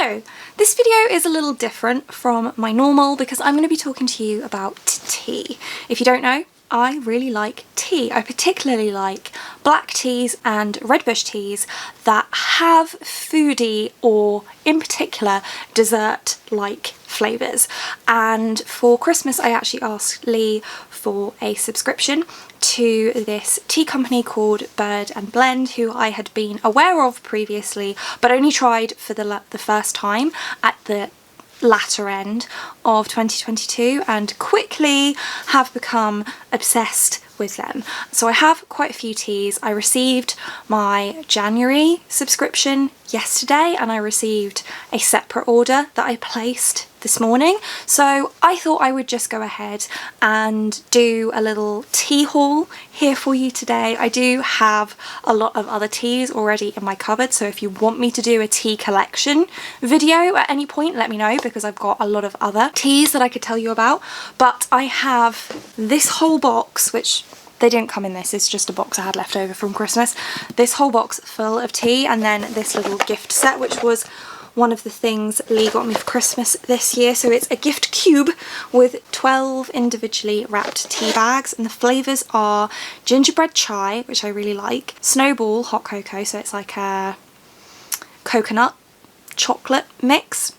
Hello! This video is a little different from my normal because I'm going to be talking to you about tea. If you don't know, I really like tea. I particularly like black teas and red bush teas that have foodie or, in particular, dessert-like flavours. And for Christmas I actually asked Lee for a subscription to this tea company called Bird and Blend, who I had been aware of previously but only tried for the first time at the latter end of 2022 and quickly have become obsessed with them. So I have quite a few teas. I received my January subscription yesterday and I received a separate order that I placed this morning, so I thought I would just go ahead and do a little tea haul here for you today. I do have a lot of other teas already in my cupboard, so if you want me to do a tea collection video at any point, let me know, because I've got a lot of other teas that I could tell you about. But I have this whole box, which they didn't come in this, it's just a box I had left over from Christmas, this whole box full of tea, and then this little gift set, which was one of the things Lee got me for Christmas this year. So it's a gift cube with 12 individually wrapped tea bags, and the flavours are gingerbread chai, which I really like, snowball hot cocoa, so it's like a coconut chocolate mix,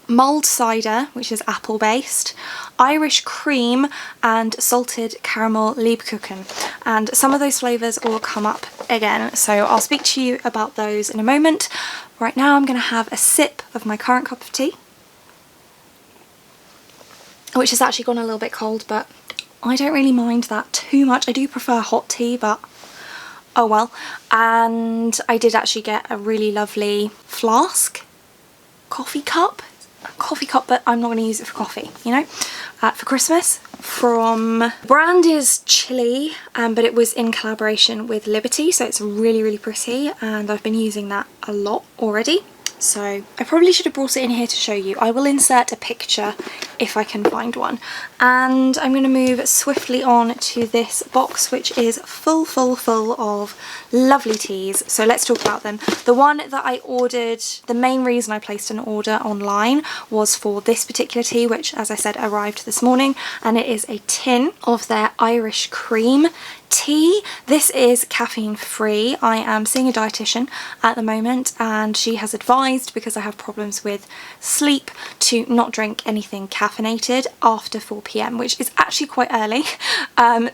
mulled cider, which is apple based, Irish cream, and salted caramel Lebkuchen. And some of those flavours will come up again, so I'll speak to you about those in a moment. Right now I'm going to have a sip of my current cup of tea, which has actually gone a little bit cold, but I don't really mind that too much. I do prefer hot tea, but oh well. And I did actually get a really lovely flask coffee cup, but I'm not going to use it for coffee, you know, for Christmas. From brand is Chili, but it was in collaboration with Liberty, so it's really pretty, and I've been using that a lot already. So I probably should have brought it in here to show you. I will insert a picture if I can find one. And I'm going to move swiftly on to this box, which is full of lovely teas. So let's talk about them. The one that I ordered, the main reason I placed an order online was for this particular tea, which, as I said, arrived this morning, and it is a tin of their Irish cream tea. This is caffeine free. I am seeing a dietitian at the moment, and she has advised, because I have problems with sleep, to not drink anything caffeinated after 4 PM, which is actually quite early.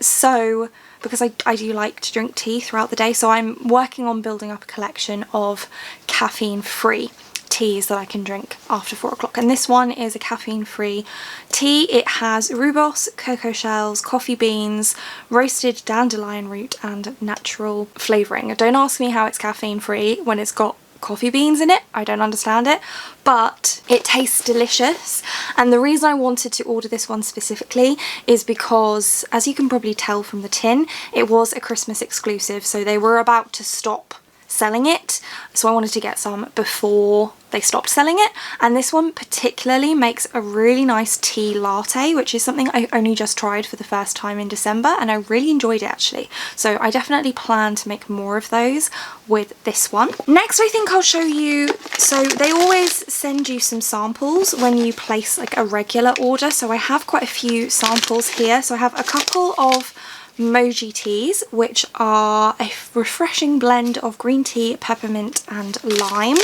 So because I do like to drink tea throughout the day, so I'm working on building up a collection of caffeine free teas that I can drink after 4 o'clock, and this one is a caffeine-free tea. It has rooibos, cocoa shells, coffee beans, roasted dandelion root, and natural flavouring. Don't ask me how it's caffeine-free when it's got coffee beans in it. I don't understand it, but it tastes delicious. And the reason I wanted to order this one specifically is because, as you can probably tell from the tin, it was a Christmas exclusive, so they were about to stop selling it, so I wanted to get some before they stopped selling it. And this one particularly makes a really nice tea latte, which is something I only just tried for the first time in December, and I really enjoyed it actually, so I definitely plan to make more of those with this one. Next, I think I'll show you, so they always send you some samples when you place like a regular order, so I have quite a few samples here. So I have a couple of Moji teas, which are a refreshing blend of green tea, peppermint and lime.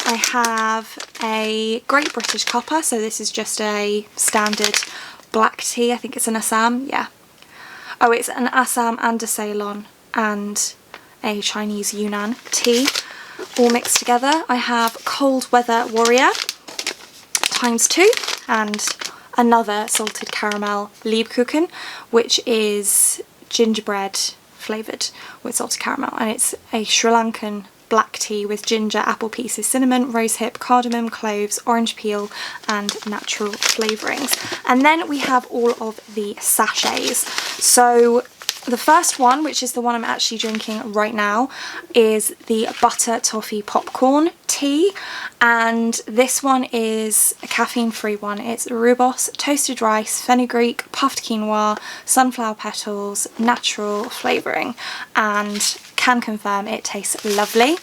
I have a Great British Cuppa, so this is just a standard black tea. I think it's an Assam, yeah. Oh, it's an Assam and a Ceylon and a Chinese Yunnan tea all mixed together. I have Cold Weather Warrior ×2 and another salted caramel Lebkuchen, which is gingerbread flavoured with salted caramel, and it's a Sri Lankan black tea with ginger, apple pieces, cinnamon, rosehip, cardamom, cloves, orange peel and natural flavourings. And then we have all of the sachets. So the first one, which is the one I'm actually drinking right now, is the Butter Toffee Popcorn tea, and this one is a caffeine-free one. It's rooibos, toasted rice, fenugreek, puffed quinoa, sunflower petals, natural flavouring, and can confirm it tastes lovely.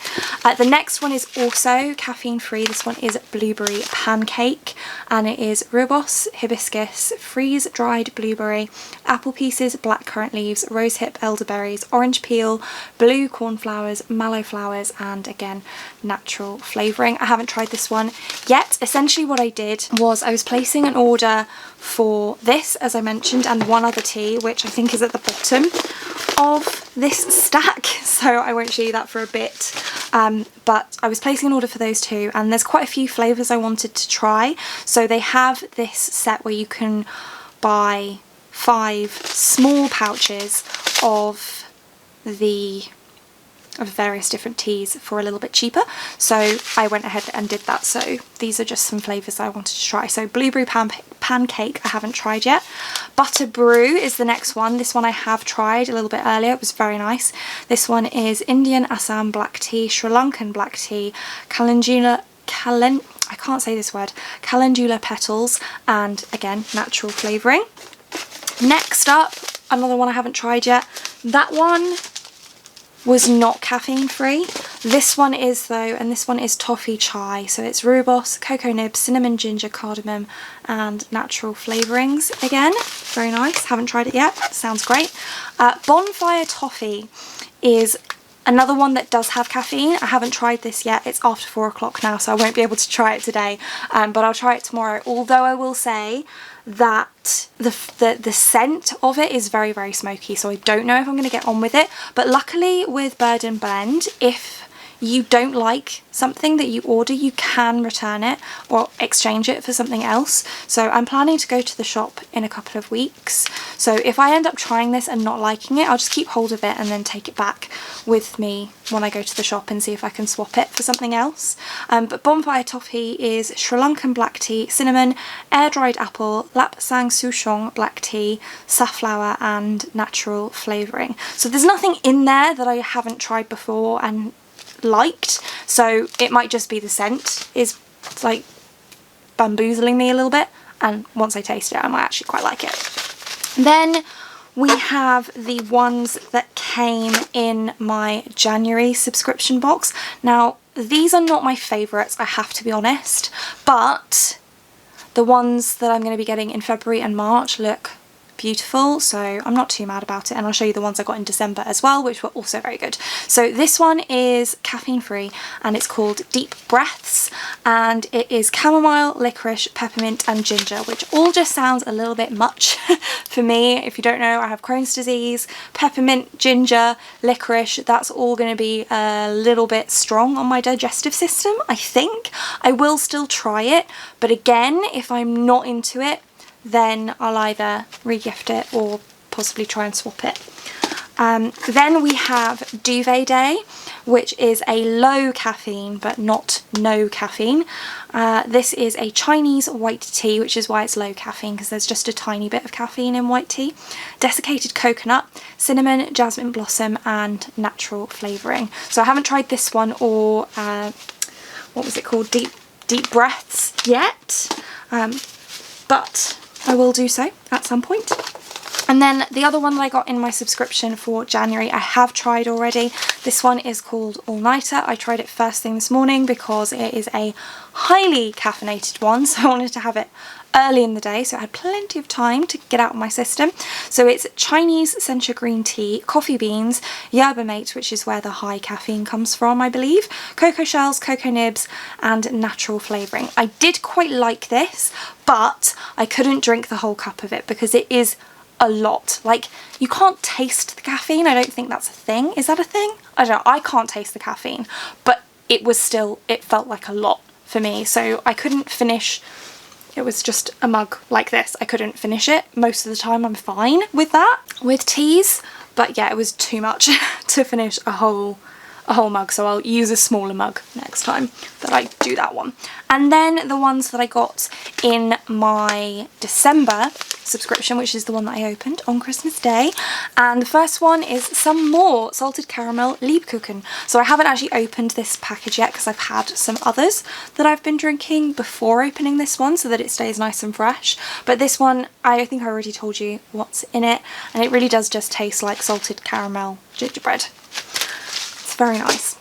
The next one is also caffeine free. This one is blueberry pancake, and it is rooibos, hibiscus, freeze dried blueberry, apple pieces, blackcurrant leaves, rosehip elderberries, orange peel, blue cornflowers, mallow flowers, and again natural flavouring. I haven't tried this one yet. Essentially what I did was I was placing an order for this, as I mentioned, and one other tea, which I think is at the bottom of this stack, so I won't show you that for a bit, but I was placing an order for those two, and there's quite a few flavours I wanted to try. So they have this set where you can buy 5 small pouches of various different teas for a little bit cheaper, so I went ahead and did that. So these are just some flavours I wanted to try. So blueberry pancake I haven't tried yet. Butter brew is the next one. This one I have tried a little bit earlier. It was very nice. This one is Indian Assam black tea, Sri Lankan black tea, calendula petals, and again natural flavouring. Next up, another one I haven't tried yet. That one was not caffeine free. This one is though, and this one is toffee chai. So it's rooibos, cocoa nibs, cinnamon, ginger, cardamom, and natural flavourings. Again, very nice. Haven't tried it yet. Sounds great. Bonfire toffee is another one that does have caffeine. I haven't tried this yet. It's after 4 o'clock now, so I won't be able to try it today, but I'll try it tomorrow. Although I will say that the scent of it is very, very smoky, so I don't know if I'm going to get on with it. But luckily with Bird and Blend, if you don't like something that you order, you can return it or exchange it for something else. So I'm planning to go to the shop in a couple of weeks, so if I end up trying this and not liking it, I'll just keep hold of it and then take it back with me when I go to the shop and see if I can swap it for something else. But Bonfire Toffee is Sri Lankan black tea, cinnamon, air-dried apple, Lapsang Souchong black tea, safflower, and natural flavouring. So there's nothing in there that I haven't tried before and liked, so it might just be the scent is like bamboozling me a little bit, and once I taste it I might actually quite like it. Then we have the ones that came in my January subscription box. Now these are not my favourites, I have to be honest, but the ones that I'm going to be getting in February and March look beautiful, so I'm not too mad about it, and I'll show you the ones I got in December as well, which were also very good. So this one is caffeine free and it's called Deep Breaths, and it is chamomile, licorice, peppermint and ginger, which all just sounds a little bit much for me. If you don't know, I have Crohn's disease. Peppermint, ginger, licorice, that's all going to be a little bit strong on my digestive system, I think. I will still try it, but again, if I'm not into it, then I'll either re-gift it or possibly try and swap it. Then we have Duvet Day, which is a low caffeine but not no caffeine. This is a Chinese white tea, which is why it's low caffeine, because there's just a tiny bit of caffeine in white tea. Desiccated coconut, cinnamon, jasmine blossom and natural flavouring. So I haven't tried this one or what was it called, Deep Breaths yet, but I will do so at some point. And then the other one that I got in my subscription for January I have tried already. This one is called All Nighter. I tried it first thing this morning because it is a highly caffeinated one, so I wanted to have it early in the day, so I had plenty of time to get out of my system. So it's Chinese sencha green tea, coffee beans, yerba mate, which is where the high caffeine comes from, I believe, cocoa shells, cocoa nibs and natural flavouring. I did quite like this, but I couldn't drink the whole cup of it because it is a lot. Like, you can't taste the caffeine. I don't think that's a thing. Is that a thing? I don't know. I can't taste the caffeine, but it was still, it felt like a lot for me, so I couldn't finish. It was just a mug like this. I couldn't finish it. Most of the time I'm fine with that, with teas, but yeah, it was too much to finish a whole mug, so I'll use a smaller mug next time that I do that one. And then the ones that I got in my December subscription, which is the one that I opened on Christmas Day, and the first one is some more salted caramel Liebkuchen. So I haven't actually opened this package yet because I've had some others that I've been drinking before opening this one so that it stays nice and fresh, but this one I think I already told you what's in it, and it really does just taste like salted caramel gingerbread. very nice.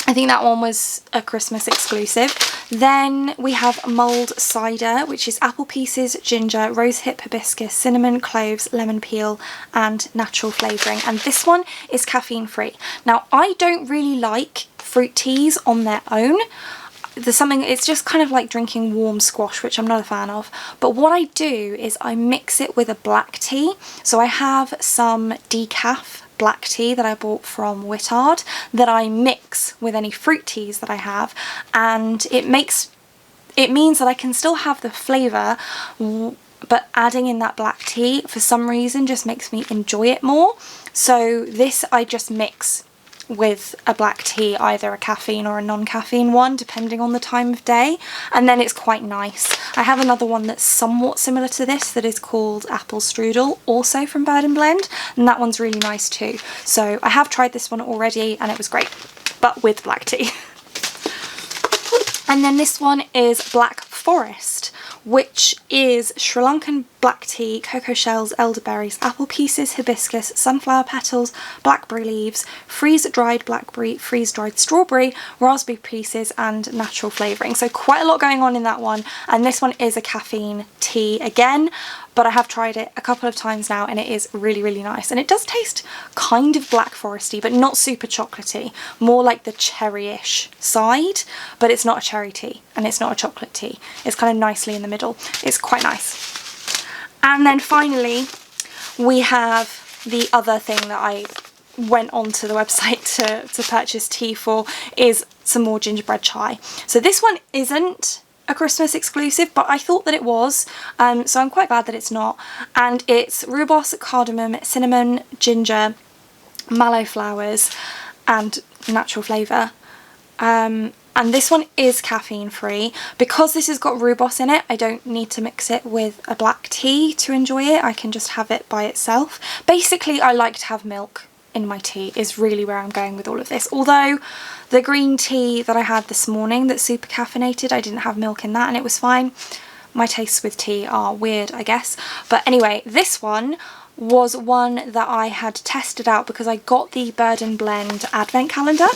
I think that one was a Christmas exclusive. Then we have mulled cider, which is apple pieces, ginger, rosehip, hibiscus, cinnamon, cloves, lemon peel and natural flavouring. And this one is caffeine free. Now I don't really like fruit teas on their own. It's just kind of like drinking warm squash, which I'm not a fan of. But what I do is I mix it with a black tea. So I have some decaf black tea that I bought from Whittard that I mix with any fruit teas that I have, and it means that I can still have the flavour, but adding in that black tea for some reason just makes me enjoy it more. So this I just mix with a black tea, either a caffeine or a non-caffeine one, depending on the time of day, and then it's quite nice. I have another one that's somewhat similar to this that is called apple strudel, also from Bird & Blend, and that one's really nice too. So I have tried this one already and it was great, but with black tea. And then this one is Black Forest, which is Sri Lankan black tea, cocoa shells, elderberries, apple pieces, hibiscus, sunflower petals, blackberry leaves, freeze-dried blackberry, freeze-dried strawberry, raspberry pieces and natural flavouring. So quite a lot going on in that one, and this one is a caffeine tea again, but I have tried it a couple of times now and it is really, really nice. And it does taste kind of Black Foresty, but not super chocolatey, more like the cherry-ish side, but it's not a cherry tea and it's not a chocolate tea. It's kind of nicely in the middle. It's quite nice. And then finally we have the other thing that I went onto the website to purchase tea for, is some more gingerbread chai. So this one isn't a Christmas exclusive, but I thought that it was, so I'm quite glad that it's not. And it's rhubarb, cardamom, cinnamon, ginger, mallow flowers and natural flavour. And this one is caffeine free. Because this has got rhubarb in it, I don't need to mix it with a black tea to enjoy it. I can just have it by itself. Basically, I like to have milk in my tea, is really where I'm going with all of this. Although the green tea that I had this morning that's super caffeinated, I didn't have milk in that and it was fine. My tastes with tea are weird, I guess. But anyway, this one was one that I had tested out because I got the Bird & Blend advent calendar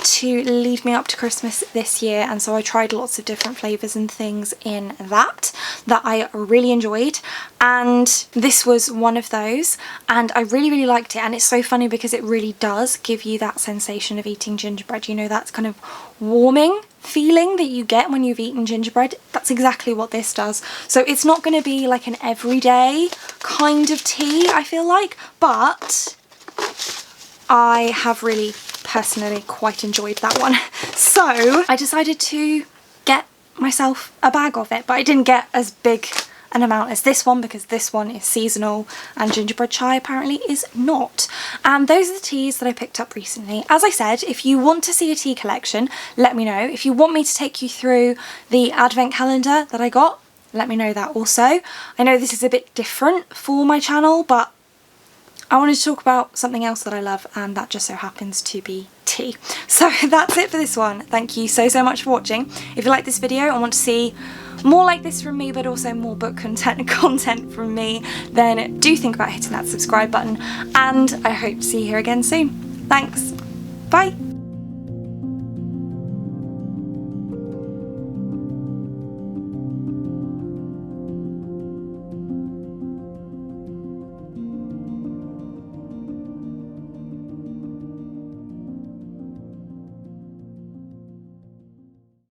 to lead me up to Christmas this year, and so I tried lots of different flavours and things in that I really enjoyed, and this was one of those, and I really, really liked it. And it's so funny because it really does give you that sensation of eating gingerbread, you know, that's kind of warming feeling that you get when you've eaten gingerbread. That's exactly what this does. So it's not going to be like an everyday kind of tea, I feel like, but I have really personally quite enjoyed that one. So I decided to get myself a bag of it, but I didn't get as big an amount as this one because this one is seasonal and gingerbread chai apparently is not. And those are the teas that I picked up recently. As I said, if you want to see a tea collection, let me know. If you want me to take you through the advent calendar that I got, let me know that also. I know this is a bit different for my channel, but I wanted to talk about something else that I love, and that just so happens to be tea. So that's it for this one. Thank you so much for watching. If you like this video and want to see more like this from me, but also more book content from me, then do think about hitting that subscribe button, and I hope to see you here again soon. Thanks. Bye.